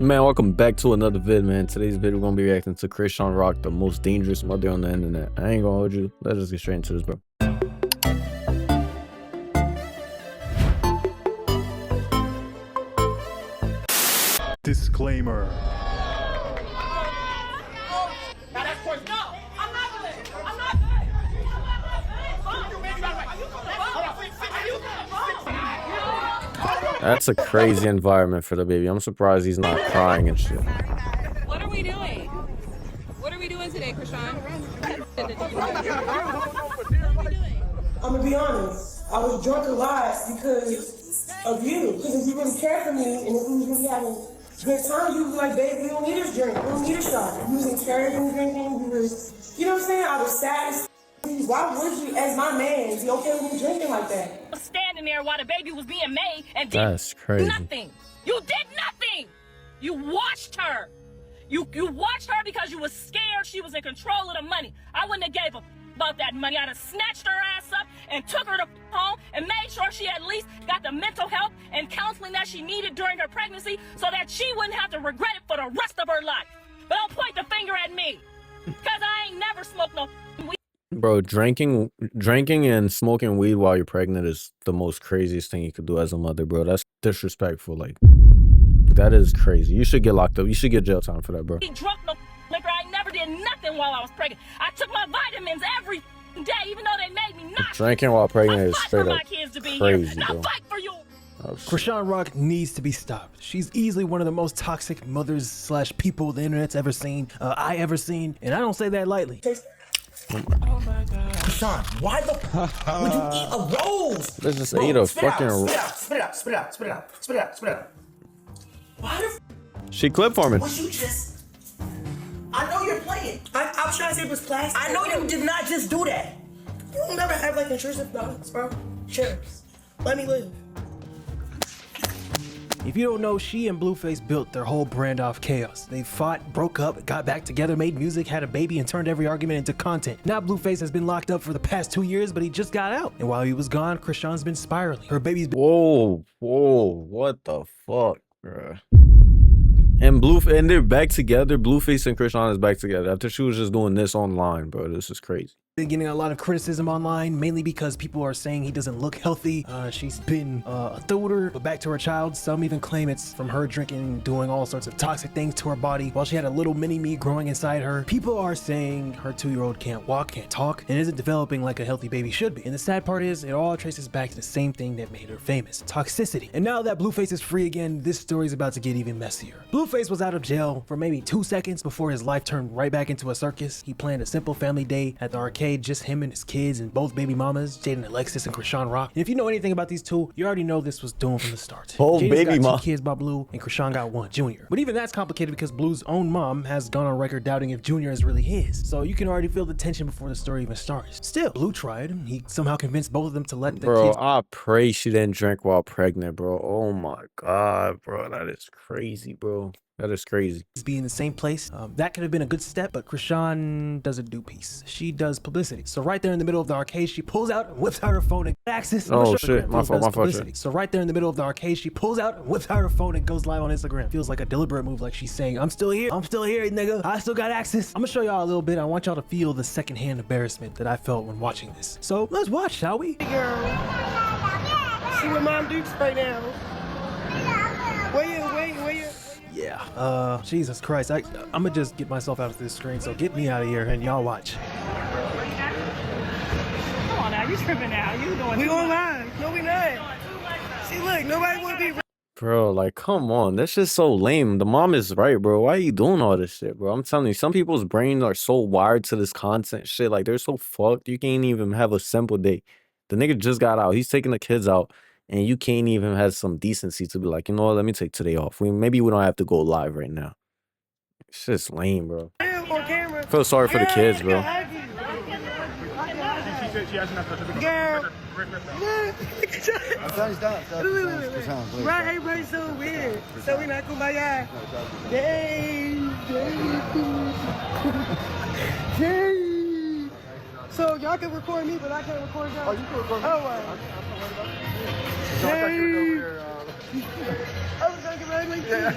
Man, welcome back to another vid, man. Today's video we're gonna be reacting to Chrisean Rock, the most dangerous mother on the internet. I ain't gonna hold you. Let's just get straight into this, bro. Disclaimer. That's a crazy environment for the baby. I'm surprised he's not crying and shit. What are we doing? What are we doing today, Chrisean? I'm gonna be honest. I was drunk a lot because of you. Because if you really cared for me and if we was really having a good time, you was like, babe, we don't need this drink. We don't need a shot. You was encouraging drinking. You was, you know what I'm saying? I was sad as why would you, as my man, be okay with me drinking like that? Standing there while the baby was being made and did nothing. You did nothing. You watched her. You watched her because you was scared she was in control of the money. I wouldn't have gave a about that money. I'd have snatched her ass up and took her to home and made sure she at least got the mental help and counseling that she needed during her pregnancy so that she wouldn't have to regret it for the rest of her life. But don't point the finger at me, because I ain't never smoked no weed. Bro, drinking and smoking weed while you're pregnant is the most craziest thing you could do as a mother, bro. That's disrespectful. Like, that is crazy. You should get locked up. You should get jail time for that, bro. Drunk no liquor. I never did nothing while I was pregnant. I took my vitamins every day, even though they made me not. Drinking while pregnant is straight up crazy, bro. bro. Fight for you. Oh, Chrisean Rock needs to be stopped. She's easily one of the most toxic mothers slash people the internet's ever seen, I ever seen, and I don't say that lightly. Oh my God. Chrisean, why the would you eat a rose? Let's just eat a fucking rose. Spit it out. Why the She clip for me. was you just... I know you're playing. I was trying to say it was plastic. I know you did not just do that. You don't never have like intrusive thoughts, bro. Cheers. Let me live. If you don't know, she and Blueface built their whole brand off chaos. They fought, broke up, got back together, made music, had a baby, and turned every argument into content. Now Blueface has been locked up for the past 2 years, but he just got out. And while he was gone, Chrisean's been spiraling. Her baby's been— Whoa, what the fuck, bro? And they're back together. Blueface and Chrisean is back together after she was just doing this online, bro. This is crazy. Getting a lot of criticism online, mainly because people are saying he doesn't look healthy. She's been a thrower, but back to her child. Some even claim it's from her drinking, doing all sorts of toxic things to her body while she had a little mini-me growing inside her. People are saying her 2-year-old can't walk, can't talk, and isn't developing like a healthy baby should be. And the sad part is, it all traces back to the same thing that made her famous: toxicity. And now that Blueface is free again, this story's about to get even messier. Blueface was out of jail for maybe 2 seconds before his life turned right back into a circus. He planned a simple family day at the arcade, just him and his kids and both baby mamas, Jaden Alexis and Chrisean Rock. And if you know anything about these two, you already know this was doomed from the start. Both baby got 2 kids by Blue, and Chrisean got 1, Junior. But even that's complicated because Blue's own mom has gone on record doubting if Junior is really his. So you can already feel the tension before the story even starts. Still, Blue tried. He somehow convinced both of them to let the kids— I pray she didn't drink while pregnant, bro. Oh my God, bro. That is crazy, bro. That is crazy. Be in the same place. That could have been a good step, but Chrisean doesn't do peace. She does publicity. So right there in the middle of the arcade, she pulls out and whips out her phone and access. Oh shit, my fault. So right there in the middle of the arcade, she pulls out and whips out her phone and goes live on Instagram. Feels like a deliberate move, like she's saying, I'm still here, nigga. I still got access. I'm gonna show y'all a little bit. I want y'all to feel the secondhand embarrassment that I felt when watching this. So let's watch, shall we? Hey girl, see what mom dukes right now. Where you? Yeah, Jesus Christ. I'm gonna just get myself out of this screen, so get me out of here and y'all watch. Come on now, you tripping now. You doing We on live. No, we not. See, look, nobody want to be... Bro, like, come on. That's just so lame. The mom is right, bro. Why are you doing all this shit, bro? I'm telling you, some people's brains are so wired to this content shit. Like, they're so fucked. You can't even have a simple day. The nigga just got out. He's taking the kids out. And you can't even have some decency to be like, you know what, let me take today off. Maybe we don't have to go live right now. It's just lame, bro. I feel sorry for the kids, bro. Right, everybody's so weird. So we not kumbaya. So y'all can record me, but I can't record y'all. Oh, you can record me. Oh, wow. So I thought you were over here. I was gonna give bag like this.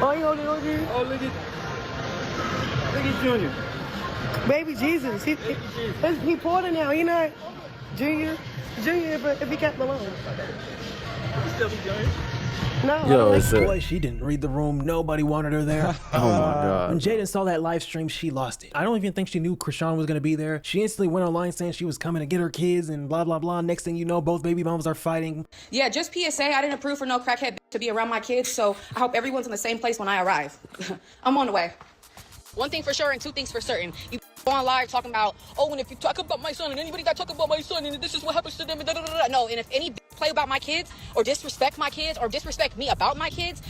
Oh, you holding on, Junior? Oh, look at Junior. Baby Jesus. He poor now. He not Junior. Junior, if he kept alone. Still be Junior. No. Yo, it's Boy, she didn't read the room. Nobody wanted her there. Oh my god. When Jaden saw that live stream, she lost it. I don't even think she knew Chrisean was gonna be there. She instantly went online saying she was coming to get her kids and blah blah blah. Next thing you know, both baby moms are fighting. Yeah, just PSA, I didn't approve for no crackhead to be around my kids, so I hope everyone's in the same place when I arrive. I'm on the way. One thing for sure and two things for certain. You go on live talking about, oh, and if you talk about my son and anybody got to talk about my son and this is what happens to them and da da da da. No, and if any play about my kids or disrespect my kids or disrespect me about my kids,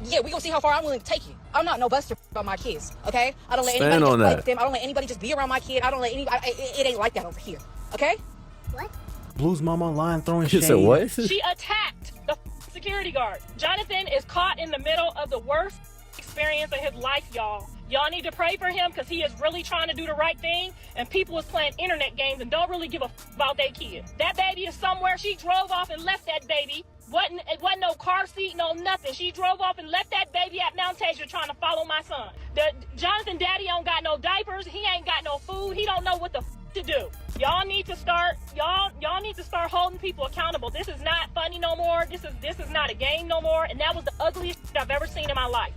yeah, we gonna see how far I'm willing to take you. I'm not no buster about my kids, okay? I don't let anybody just play with them. I don't let anybody just be around my kid. I don't let anybody, it ain't like that over here, okay? What? Blue's mom online throwing shade. She said what? She attacked the security guard. Jonathan is caught in the middle of the worst experience of his life, y'all. Y'all need to pray for him because he is really trying to do the right thing, and people is playing internet games and don't really give a about their kids. That baby is somewhere. She drove off and left that baby. It wasn't no car seat, no nothing. She drove off and left that baby at Mount Tasia trying to follow my son. Jonathan daddy don't got no diapers. He ain't got no food. He don't know what the to do. Y'all need to start holding people accountable. This is not funny no more. This is not a game no more. And that was the ugliest I've ever seen in my life.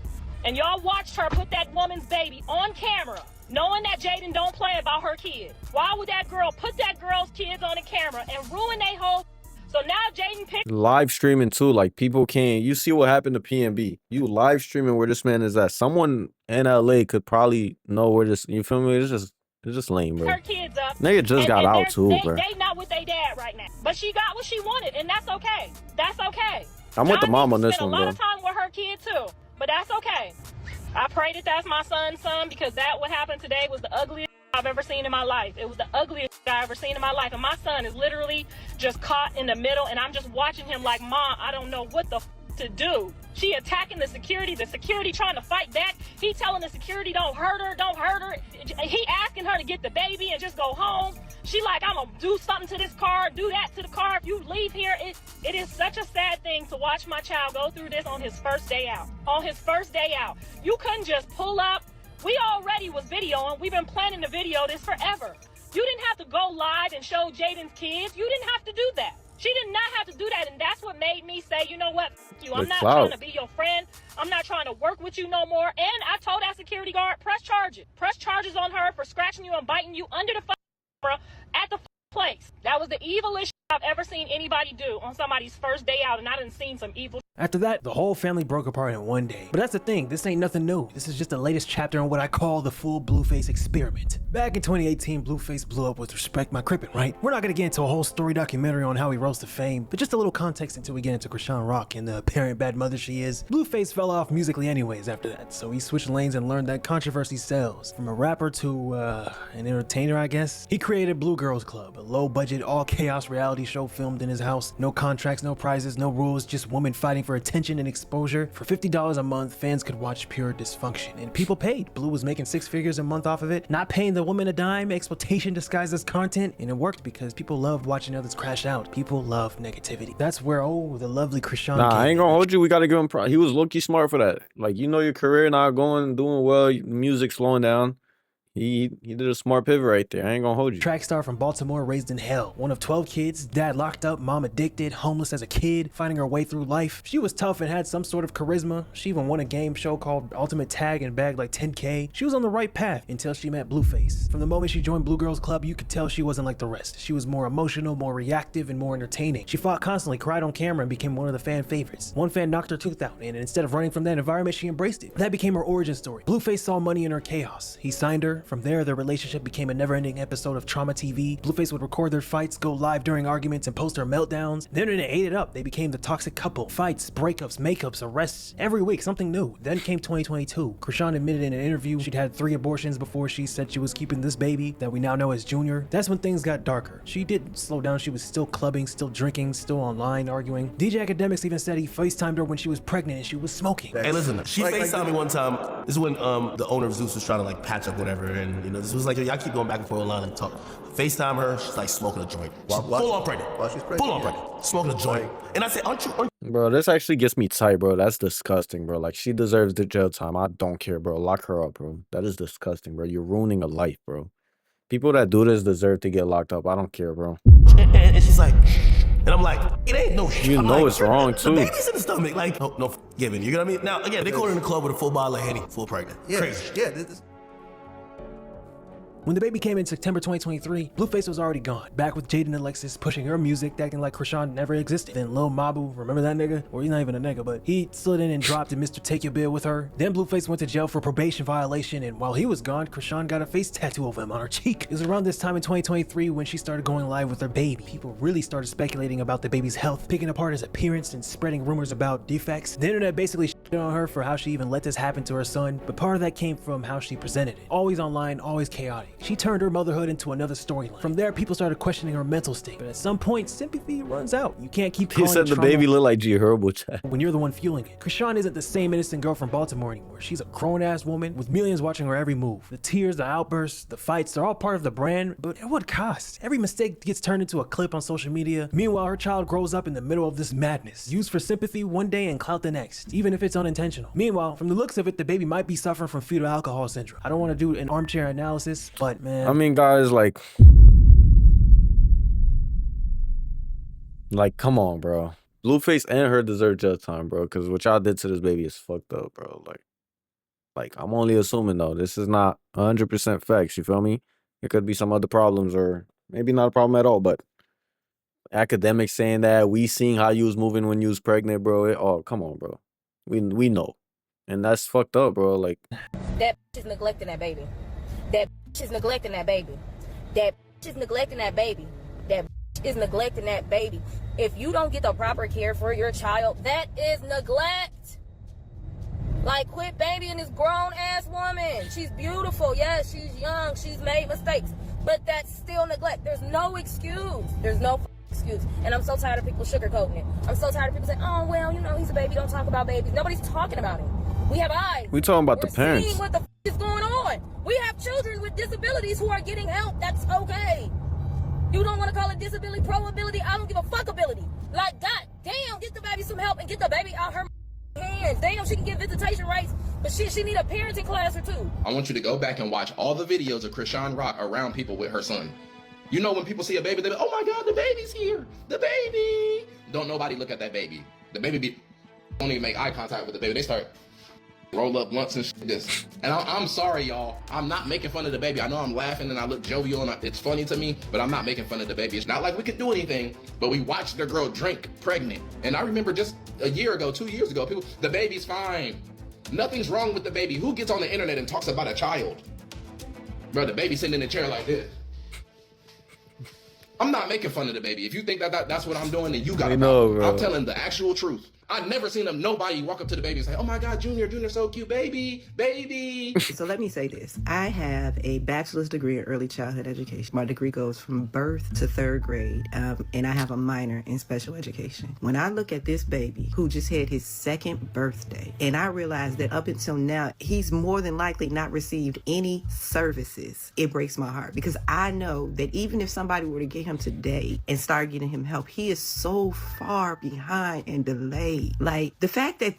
And y'all watched her put that woman's baby on camera, knowing that Jaden don't play about her kid. Why would that girl put that girl's kids on the camera and ruin their whole? So now Jaden picked Live streaming too, like people can't. You see what happened to PNB. You live streaming where this man is at. Someone in LA could probably know where this. You feel me? It's just lame, bro. her kids up. Nigga just got out too, bro. They not with their dad right now, but she got what she wanted, and that's okay. That's okay. I'm with the mom on this spent one, a bro. lot of time with her kid too, but that's okay. I pray that that's my son's son because that what happened today was the ugliest I've ever seen in my life. It was the ugliest I've ever seen in my life, and my son is literally just caught in the middle, and I'm just watching him like, Mom, I don't know what the to do. She attacking the security trying to fight back. He telling the security don't hurt her. He asking her to get the baby and just go home. She like, I'm gonna do something to this car, do that to the car. If you leave here, it is such a sad thing to watch my child go through this on his first day out. On his first day out. You couldn't just pull up. We already was videoing. We've been planning to video this forever. You didn't have to go live and show Jaden's kids. You didn't have to do that. She did not have to do that, and that's what made me say, you know what, you. I'm not trying to be your friend. I'm not trying to work with you no more. And I told that security guard, press charges. Press charges on her for scratching you and biting you under the camera at the place. That was the evilest I've ever seen anybody do on somebody's first day out, and I done seen some evil. After that, the whole family broke apart in one day. But that's the thing, this ain't nothing new. This is just the latest chapter in what I call the full Blueface experiment. Back in 2018, Blueface blew up with Respect My Crippin', right? We're not gonna get into a whole story documentary on how he rose to fame, but just a little context until we get into Chrisean Rock and the apparent bad mother she is. Blueface fell off musically anyways after that, so he switched lanes and learned that controversy sells. From a rapper to an entertainer, I guess. He created Blue Girls Club, a low-budget, all-chaos reality show filmed in his house. No contracts, no prizes, no rules, just women fighting for attention and exposure. For $50 a month, fans could watch pure dysfunction, and people paid. Blue was making 6 figures a month off of it, not paying the woman a dime, exploitation disguised as content, and it worked because people loved watching others crash out. People love negativity. That's where, the lovely Chrisean Nah, I ain't gonna hold you. We gotta give him he was low-key smart for that. Like, you know, your career not doing well, music slowing down. He did a smart pivot right there. I ain't gonna hold you. Track star from Baltimore, raised in hell. One of 12 kids, dad locked up, mom addicted, homeless as a kid, finding her way through life. She was tough and had some sort of charisma. She even won a game show called Ultimate Tag and bagged like 10K. She was on the right path until she met Blueface. From the moment she joined Blue Girls Club, you could tell she wasn't like the rest. She was more emotional, more reactive, and more entertaining. She fought constantly, cried on camera, and became one of the fan favorites. One fan knocked her tooth out, and instead of running from that environment, she embraced it. That became her origin story. Blueface saw money in her chaos. He signed her. From there, their relationship became a never-ending episode of Trauma TV. Blueface would record their fights, go live during arguments, and post their meltdowns. The internet ate it up. They became the toxic couple. Fights, breakups, makeups, arrests. Every week, something new. Then came 2022. Chrisean admitted in an interview she'd had 3 abortions before she said she was keeping this baby that we now know as Junior. That's when things got darker. She didn't slow down. She was still clubbing, still drinking, still online arguing. DJ Academics even said he FaceTimed her when she was pregnant and she was smoking. Hey, listen, she FaceTimed me one time. This is when the owner of Zeus was trying to like patch up whatever, and this was like, y'all keep going back and forth online and talk. FaceTime her, she's like smoking a joint. Full on pregnant. While she's pregnant. Full on pregnant. Smoking a joint. And I said, aren't you? Bro, this actually gets me tight, bro. That's disgusting, bro. Like, she deserves the jail time. I don't care, bro. Lock her up, bro. That is disgusting, bro. You're ruining a life, bro. People that do this deserve to get locked up. I don't care, bro. And she's like, and I'm like, it ain't no shit. You know it's wrong, the too. baby's in the stomach. Like, no forgiving. You know what I mean? Now, again, they caught her in the club with a full bottle of Henny, full pregnant. Yeah, Crazy. yeah. When the baby came in September 2023, Blueface was already gone. Back with Jaden and Alexis pushing her music, acting like Chrisean never existed. Then Lil Mabu, remember that nigga? Or he's not even a nigga, but he slid in and dropped a Mr. Take Your Bill with her. Then Blueface went to jail for probation violation, and while he was gone, Chrisean got a face tattoo of him on her cheek. It was around this time in 2023 when she started going live with her baby. People really started speculating about the baby's health, picking apart his appearance and spreading rumors about defects. The internet basically shit on her for how she even let this happen to her son, but part of that came from how she presented it. Always online, always chaotic. She turned her motherhood into another storyline. From there, people started questioning her mental state, but at some point, sympathy runs out. You can't keep He said the baby looked like G Herbo chat. when you're the one fueling it. Chrisean isn't the same innocent girl from Baltimore anymore. She's a grown-ass woman with millions watching her every move. The tears, the outbursts, the fights, they're all part of the brand, but at what cost? Every mistake gets turned into a clip on social media. Meanwhile, her child grows up in the middle of this madness, used for sympathy one day and clout the next, even if it's unintentional. Meanwhile, from the looks of it, the baby might be suffering from fetal alcohol syndrome. I don't want to do an armchair analysis, but man, I mean, guys, like, come on, bro. Blueface and her deserve jail time, bro, because what y'all did to this baby is fucked up, bro. Like, I'm only assuming, though. This is not 100% facts, you feel me? It could be some other problems, or maybe not a problem at all, but academics saying that, we seeing how you was moving when you was pregnant, bro. Oh, come on, bro. We know. And that's fucked up, bro. Like, That is neglecting that baby. That is neglecting that baby. That is neglecting that baby. That is neglecting that baby. If you don't get the proper care for your child, that is neglect. Like, quit babying this grown-ass woman. She's beautiful. Yes, she's young. She's made mistakes. But that's still neglect. There's no excuse. There's no excuse. And I'm so tired of people sugarcoating it. I'm so tired of people saying, oh, well, he's a baby. Don't talk about babies. Nobody's talking about it. We have eyes. we talking about We're the parents. seeing what the is going on. We have children with disabilities who are getting help. That's okay. You don't want to call it disability, probability. I don't give a fuck ability. Like, god damn, get the baby some help and get the baby out her hands. Damn, she can get visitation rights, but she need a parenting class or two. I want you to go back and watch all the videos of Chrisean Rock around people with her son. You know, when people see a baby, they be, oh my God, the baby's here. The baby. Don't nobody look at that baby. The baby don't even make eye contact with the baby. They start roll up blunts and shit this. And I'm sorry, y'all. I'm not making fun of the baby. I know I'm laughing and I look jovial and it's funny to me, but I'm not making fun of the baby. It's not like we could do anything, but we watched the girl drink pregnant. And I remember just a year ago, 2 years ago, people, the baby's fine. Nothing's wrong with the baby. Who gets on the internet and talks about a child? Bro, the baby sitting in a chair like this. I'm not making fun of the baby. If you think that's what I'm doing, then you got to know. I'm telling the actual truth. I've never seen nobody walk up to the baby and say, oh my God, Junior's so cute, baby. So let me say this. I have a bachelor's degree in early childhood education. My degree goes from birth to 3rd grade, and I have a minor in special education. When I look at this baby who just had his 2nd birthday, and I realize that up until now, he's more than likely not received any services, it breaks my heart, because I know that even if somebody were to get him today and start getting him help, he is so far behind and delayed. Like, the fact that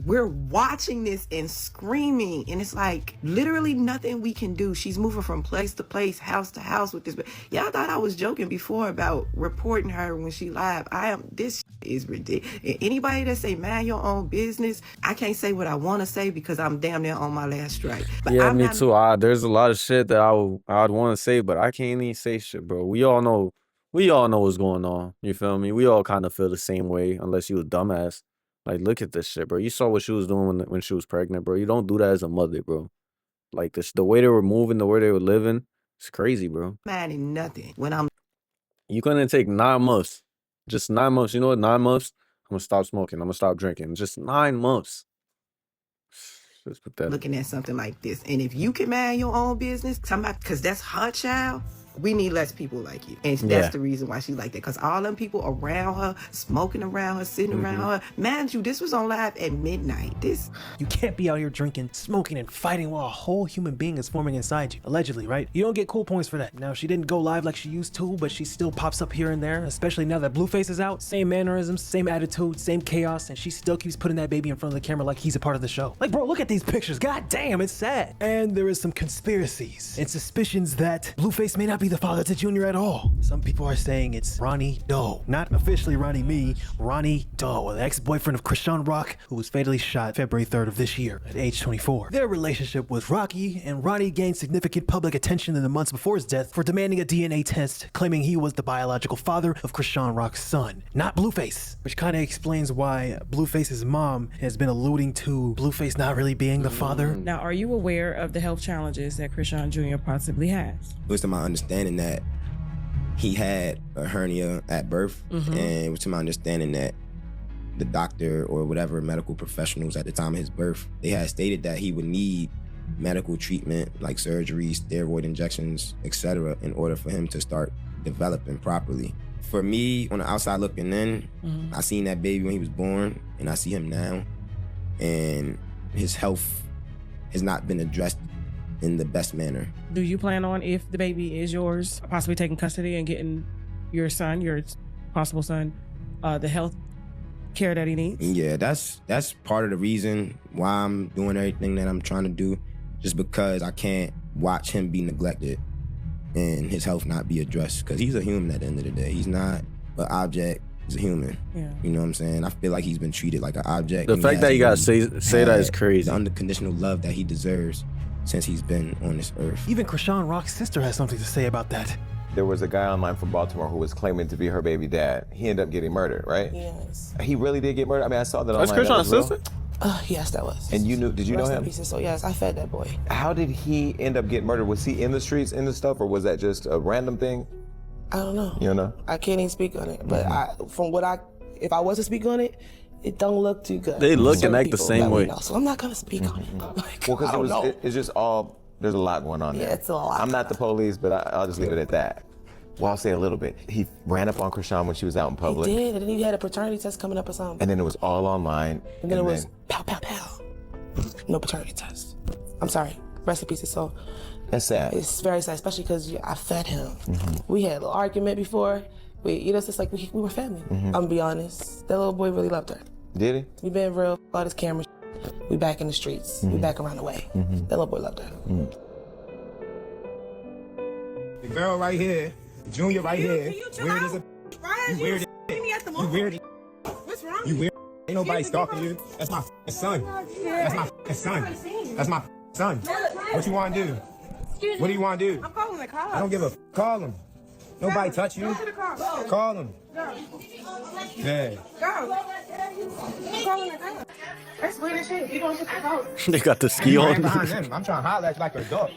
we're watching this and screaming, and it's like literally nothing we can do. She's moving from place to place, house to house with this. Y'all thought I was joking before about reporting her when she live. This is ridiculous. Anybody that say mind your own business, I can't say what I want to say because I'm damn near on my last strike. But yeah, me too. There's a lot of shit that I'd want to say, but I can't even say shit, bro. We all know what's going on. You feel me? We all kind of feel the same way, unless you a dumbass. Like, look at this shit, bro. You saw what she was doing when she was pregnant, bro. You don't do that as a mother, bro. Like, the way they were moving, the way they were living, it's crazy, bro. Minding nothing when you couldn't take 9 months. Just 9 months. You know what? 9 months. I'm gonna stop smoking. I'm gonna stop drinking. Just 9 months. Just pathetic. Looking at something like this, and if you can mind your own business, because that's her child. We need less people like you. And that's the reason why she like that. Because all them people around her, smoking around her, sitting around her. Mind you, this was on live at midnight. You can't be out here drinking, smoking, and fighting while a whole human being is forming inside you. Allegedly, right? You don't get cool points for that. Now, she didn't go live like she used to, but she still pops up here and there, especially now that Blueface is out. Same mannerisms, same attitude, same chaos, and she still keeps putting that baby in front of the camera like he's a part of the show. Like, bro, look at these pictures. God damn, it's sad. And there is some conspiracies and suspicions that Blueface may not be the father to Junior at all. Some people are saying it's Ronnie Doe. Not officially Ronnie Me, Ronnie Doe, the ex-boyfriend of Chrisean Rock, who was fatally shot February 3rd of this year at age 24. Their relationship was rocky, and Ronnie gained significant public attention in the months before his death for demanding a DNA test, claiming he was the biological father of Chrisean Rock's son, not Blueface, which kind of explains why Blueface's mom has been alluding to Blueface not really being the father. Now, are you aware of the health challenges that Chrisean Jr. possibly has? It was to my understanding that he had a hernia at birth, and it was to my understanding that the doctor or whatever medical professionals at the time of his birth, they had stated that he would need medical treatment like surgery, steroid injections, etc., in order for him to start developing properly. For me, on the outside looking in, I seen that baby when he was born, and I see him now, and his health has not been addressed in the best manner. Do you plan on, if the baby is yours, possibly taking custody and getting your son, your possible son, the health care that he needs? Yeah, that's part of the reason why I'm doing everything that I'm trying to do, just because I can't watch him be neglected and his health not be addressed, because he's a human at the end of the day. He's not an object, he's a human. Yeah. You know what I'm saying? I feel like he's been treated like an object. The fact that you gotta say that is crazy. The unconditional love that he deserves since he's been on this earth. Even Chrisean Rock's sister has something to say about that. There was a guy online from Baltimore who was claiming to be her baby dad. He ended up getting murdered, right? Yes. He really did get murdered? I mean, I saw that online. That's Chrisean's sister? Yes, that was. And you knew, did you know him? So yes, I fed that boy. How did he end up getting murdered? Was he in the streets, in the stuff, or was that just a random thing? I don't know. You don't know? I can't even speak on it. But if I was to speak on it, it don't look too good. They look and act the same way. So I'm not gonna speak on it. Like, Well, because it's just all, there's a lot going on there. Yeah, it's a lot. I'm not the police, but I'll just leave it at that. Well, I'll say a little bit. He ran up on Chrisean when she was out in public. He did, and then he had a paternity test coming up or something. And then it was all online. And then it was pow, pow, pow. No paternity test. I'm sorry. Rest in peace, his soul. That's sad. It's very sad, especially because I fed him. We had a little argument before. It's just like we were family. I'm gonna be honest. That little boy really loved her. Did he? We been real about his camera. We back in the streets. We back around the way. That little boy loved her. The girl right here, Junior right here. Weird as a. You weird as You weird. What's wrong? You weird. Ain't nobody stalking you. That's my son. That's my son. That's my son. What you want to do? What do you want to do? I'm calling the cops. I don't give a. Call him. Nobody touch you. Call him. Yeah. Go. I'm calling the cops. That's weird as shit. You don't hit the cops. They got the ski on. Behind them. I'm trying to holler at you like a dog.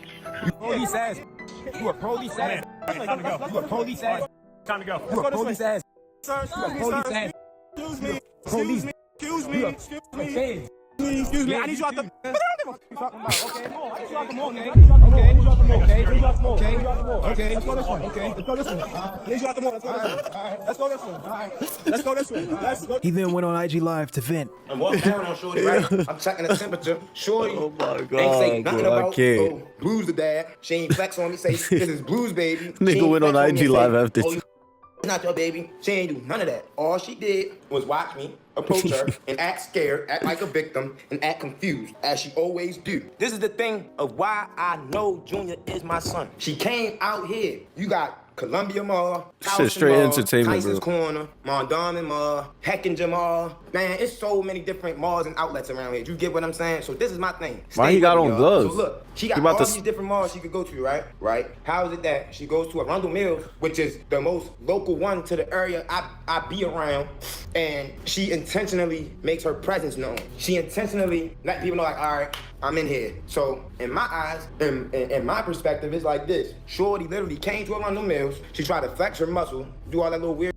You police ass. You a police ass. Time to go. You a police ass. Time to go. You a police ass. You a police ass. Excuse me. Police. Excuse me. Excuse me. Excuse me. Yeah, I need you out the. Okay, let's go this one. Okay, let's go this one. Let's go this one. Let's go this one. Let's go. He then went on IG Live to vent. I'm walking down on Shorty, right? I'm checking the temperature. Shorty Oh my ain't say god, nothing bro, I about can't. Blues the dad. She ain't flex on me, say this is Blues baby. Nigga went on IG Live after. Not your baby. She ain't do none of that. All she did was watch me, approach her, and act scared, act like a victim, and act confused, as she always do. This is the thing of why I know Junior is my son. She came out here. You got Columbia Mall, Shit, straight entertainment, Tyson's bro. Corner, Mondawmin Mall, Heckinger Mall. Man, it's so many different malls and outlets around here. You get what I'm saying? So this is my thing. Why Stay he got with me, on y'all. gloves? So look, she He got about all to these different malls she could go to, right? Right? How is it that she goes to Arundel Mills, which is the most local one to the area I be around, and she intentionally makes her presence known. She intentionally let people know, like, all right, I'm in here. So in my eyes, in my perspective, it's like this. Shorty literally came to Arundel Mills. She tried to flex her muscle, do all that little weird,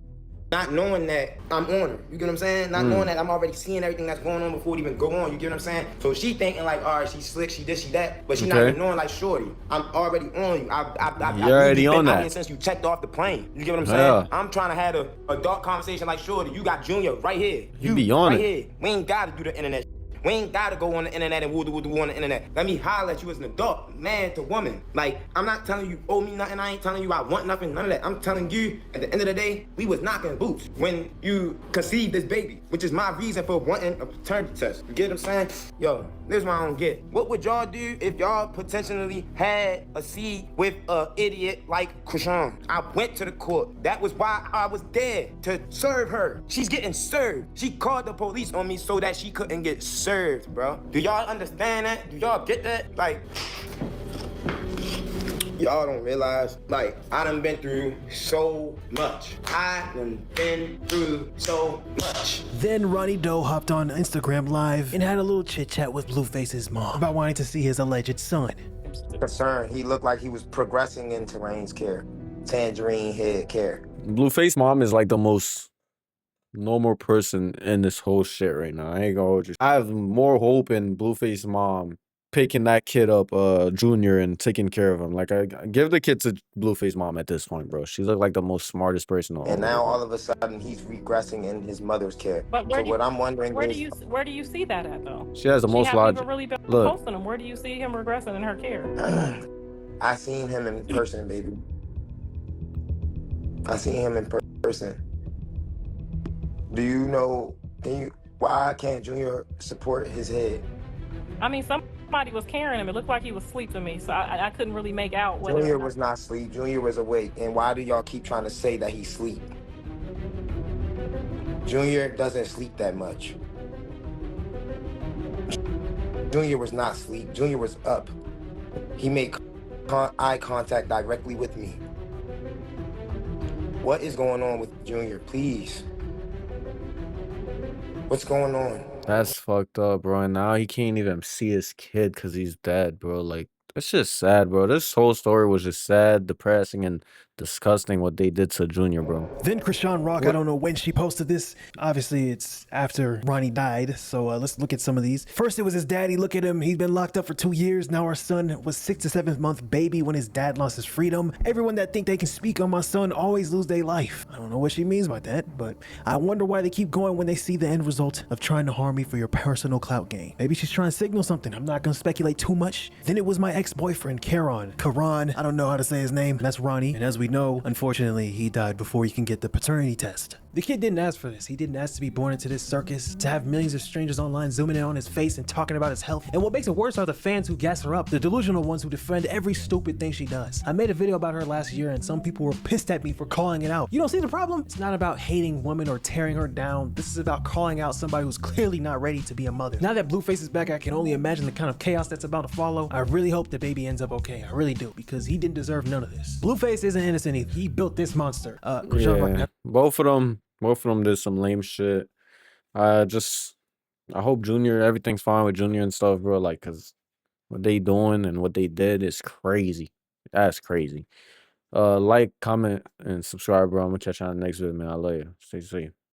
not knowing that I'm on her. You get what I'm saying? Not knowing that I'm already seeing everything that's going on before it even go on. You get what I'm saying? So she thinking like, all right, she's slick, she this, she that, but she not even knowing like, shorty, I'm already on you. You're already on that. Since you checked off the plane. You get what I'm saying? I'm trying to have a dark conversation like, shorty, you got Junior right here. You be on right it. Here. We ain't gotta do the internet. We ain't gotta go on the internet and woo-doo-woo-doo on the internet. Let me holler at you as an adult, man to woman. Like, I'm not telling you owe me nothing. I ain't telling you I want nothing, none of that. I'm telling you, at the end of the day, we was knocking boots when you conceived this baby, which is my reason for wanting a paternity test. You get what I'm saying? Yo, this is what I don't get. What would y'all do if y'all potentially had a seed with a idiot like Chrisean? I went to the court. That was why I was there, to serve her. She's getting served. She called the police on me so that she couldn't get served, bro. Do y'all understand that? Do y'all get that? Like, y'all don't realize, like, I done been through so much. Then Ronnie Doe hopped on Instagram Live and had a little chit chat with Blueface's mom about wanting to see his alleged son. Concerned, he looked like he was progressing into Rain's care. Tangerine head care. Blueface mom is like the most normal person in this whole shit right now. I ain't gonna hold you. I have more hope in Blueface mom picking that kid up, Junior, and taking care of him. Like, I give the kid to Blueface mom at this point, bro. She looked like the most smartest person on And now all of a sudden he's regressing in his mother's care. But what I'm wondering where is, do you see that at though? She has the most logic. Really been Look, posting him. Where do you see him regressing in her care? I seen him in person, baby. I seen him in person. Do you know? Why can't Junior support his head? I mean, somebody was carrying him. It looked like he was asleep to me, so I couldn't really make out whether. Junior was not asleep. Junior was awake. And why do y'all keep trying to say that he's asleep? Junior doesn't sleep that much. Junior was not asleep. Junior was up. He made eye contact directly with me. What is going on with Junior? Please. What's going on? that's fucked up, bro. And now he can't even see his kid because he's dead, bro. Like, it's just sad, bro. This whole story was just sad, depressing, and disgusting what they did to Junior, bro. Then Chrisean Rock, I don't know when she posted this. Obviously, it's after Ronnie died. So let's look at some of these. First, it was his daddy. Look at him. He's been locked up for 2 years. Now our son was 6 to 7 month baby when his dad lost his freedom. Everyone that think they can speak on my son always lose their life. I don't know what she means by that, but I wonder why they keep going when they see the end result of trying to harm me for your personal clout gain. Maybe she's trying to signal something. I'm not going to speculate too much. Then it was my ex-boyfriend, Karan, I don't know how to say his name. That's Ronnie. And as we know, unfortunately, he died before he can get the paternity test. The kid didn't ask for this. He didn't ask to be born into this circus, to have millions of strangers online zooming in on his face and talking about his health. And what makes it worse are the fans who gas her up, the delusional ones who defend every stupid thing she does. I made a video about her last year and some people were pissed at me for calling it out. You don't see the problem? It's not about hating women or tearing her down. This is about calling out somebody who's clearly not ready to be a mother. Now that Blueface is back, I can only imagine the kind of chaos that's about to follow. I really hope the baby ends up okay. I really do, because he didn't deserve none of this. Blueface isn't innocent either. He built this monster. Yeah, both of them did some lame shit. I hope Junior, everything's fine with Junior and stuff, bro. Like, cause what they doing and what they did is crazy. That's crazy. Like, comment, and subscribe, bro. I'm gonna catch you on the next video, man. I love you. Stay safe.